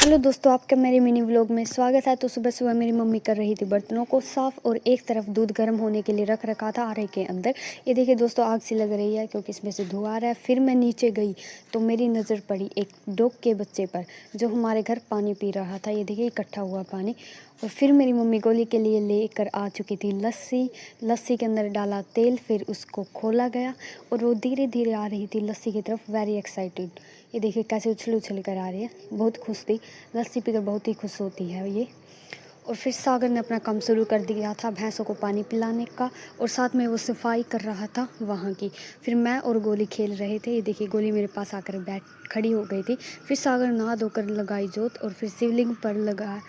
Hello दोस्तों, आपका मेरे मिनी व्लॉग में स्वागत है। तो सुबह सुबह मेरी मम्मी कर रही थी बर्तनों को साफ़ और एक तरफ दूध गर्म होने के लिए रख रखा था आरे के अंदर। ये देखिए दोस्तों, आग सी लग रही है क्योंकि इसमें से धुआं आ रहा है। फिर मैं नीचे गई तो मेरी नज़र पड़ी एक डॉग के बच्चे पर जो हमारे घर पानी पी रहा था। ये देखिए इकट्ठा हुआ पानी। और फिर मेरी मम्मी गोली के लिए लेकर आ चुकी थी लस्सी के अंदर डाला तेल, फिर उसको खोला गया और वो धीरे धीरे आ रही थी लस्सी की तरफ, वेरी एक्साइटेड। ये देखिए कैसे उछल उछल कर आ रही है, बहुत खुश थी। लस्सी पीकर बहुत ही खुश होती है ये। और फिर सागर ने अपना काम शुरू कर दिया था भैंसों को पानी पिलाने का, और साथ में वो सफाई कर रहा था वहाँ की। फिर मैं और गोली खेल रहे थे। ये देखिए गोली मेरे पास आकर बैठ खड़ी हो गई थी। फिर सागर नहा धोकर लगाई जोत और फिर शिवलिंग पर लगा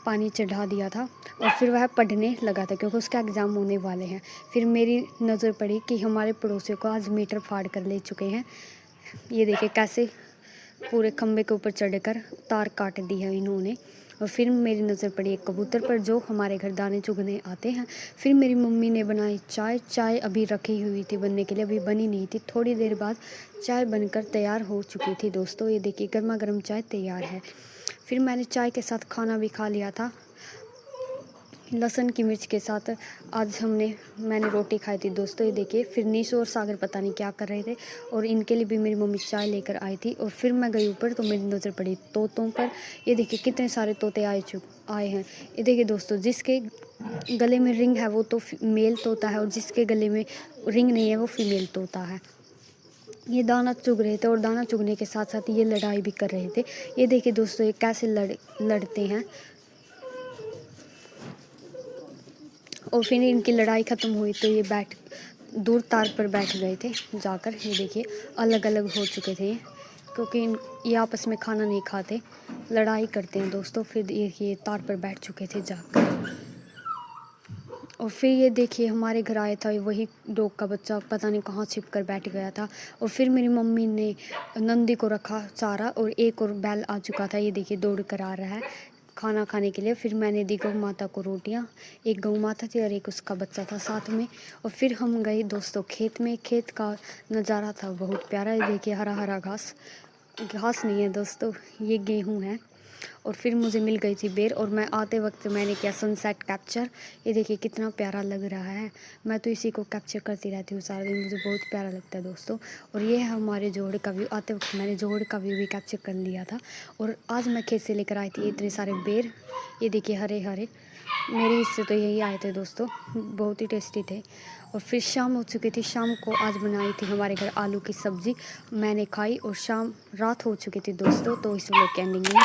पानी चढ़ा दिया था। और फिर वह पढ़ने लगा था क्योंकि उसका एग्ज़ाम होने वाले हैं। फिर मेरी नज़र पड़ी कि हमारे पड़ोसियों को आज मीटर फाड़ कर ले चुके हैं। ये देखिए कैसे पूरे खंबे के ऊपर चढ़कर तार काट दी है इन्होंने। और फिर मेरी नज़र पड़ी एक कबूतर पर जो हमारे घर दाने चुगने आते हैं। फिर मेरी मम्मी ने बनाई चाय अभी रखी हुई थी बनने के लिए, अभी बनी नहीं थी। थोड़ी देर बाद चाय बनकर तैयार हो चुकी थी दोस्तों। ये देखिए गर्मा गर्म चाय तैयार है। फिर मैंने चाय के साथ खाना भी खा लिया था, लहसुन की मिर्च के साथ। आज मैंने रोटी खाई थी दोस्तों। ये देखिए फिर निशु और सागर पता नहीं क्या कर रहे थे और इनके लिए भी मेरी मम्मी चाय लेकर आई थी। और फिर मैं गई ऊपर तो मेरी नज़र पड़ी तोतों पर। ये देखिए कितने सारे तोते आए हैं। ये देखिए दोस्तों, जिसके गले में रिंग है वो तो मेल तोता है और जिसके गले में रिंग नहीं है वो फीमेल तोता है। ये दाना चुग रहे थे और दाना चुगने के साथ साथ ये लड़ाई भी कर रहे थे। ये देखिए दोस्तों, ये कैसे लड़ते हैं। और फिर इनकी लड़ाई ख़त्म हुई तो ये दूर तार पर बैठ गए थे जाकर। ये देखिए अलग अलग हो चुके थे क्योंकि ये आपस में खाना नहीं खाते, लड़ाई करते हैं दोस्तों। फिर ये तार पर बैठ चुके थे जाकर। और फिर ये देखिए हमारे घर आया था वही डॉग का बच्चा, पता नहीं कहाँ छिप कर बैठ गया था। और फिर मेरी मम्मी ने नंदी को रखा चारा और एक और बैल आ चुका था। ये देखिए दौड़ कर आ रहा है खाना खाने के लिए। फिर मैंने दी गौ माता को रोटियाँ, एक गौ माता थी और एक उसका बच्चा था साथ में। और फिर हम गए दोस्तों खेत में। खेत का नज़ारा था बहुत प्यारा। ये देखिए हरा हरा घास नहीं है दोस्तों, ये गेहूँ है। और फिर मुझे मिल गई थी बेर और मैं आते वक्त मैंने किया सनसेट कैप्चर। ये देखिए कितना प्यारा लग रहा है। मैं तो इसी को कैप्चर करती रहती हूँ सारा दिन, मुझे बहुत प्यारा लगता है दोस्तों। और ये है हमारे जोड़ का व्यू। आते वक्त मैंने जोड़ का व्यू भी कैप्चर कर लिया था। और आज मैं खेत से लेकर आई थी इतने सारे बेर। ये देखिए हरे हरे, मेरे हिस्से तो यही आए थे दोस्तों, बहुत ही टेस्टी थे। और फिर शाम हो चुकी थी। शाम को आज बनाई थी हमारे घर आलू की सब्ज़ी, मैंने खाई। और रात हो चुकी थी दोस्तों। तो इस व्लॉग की एंडिंग में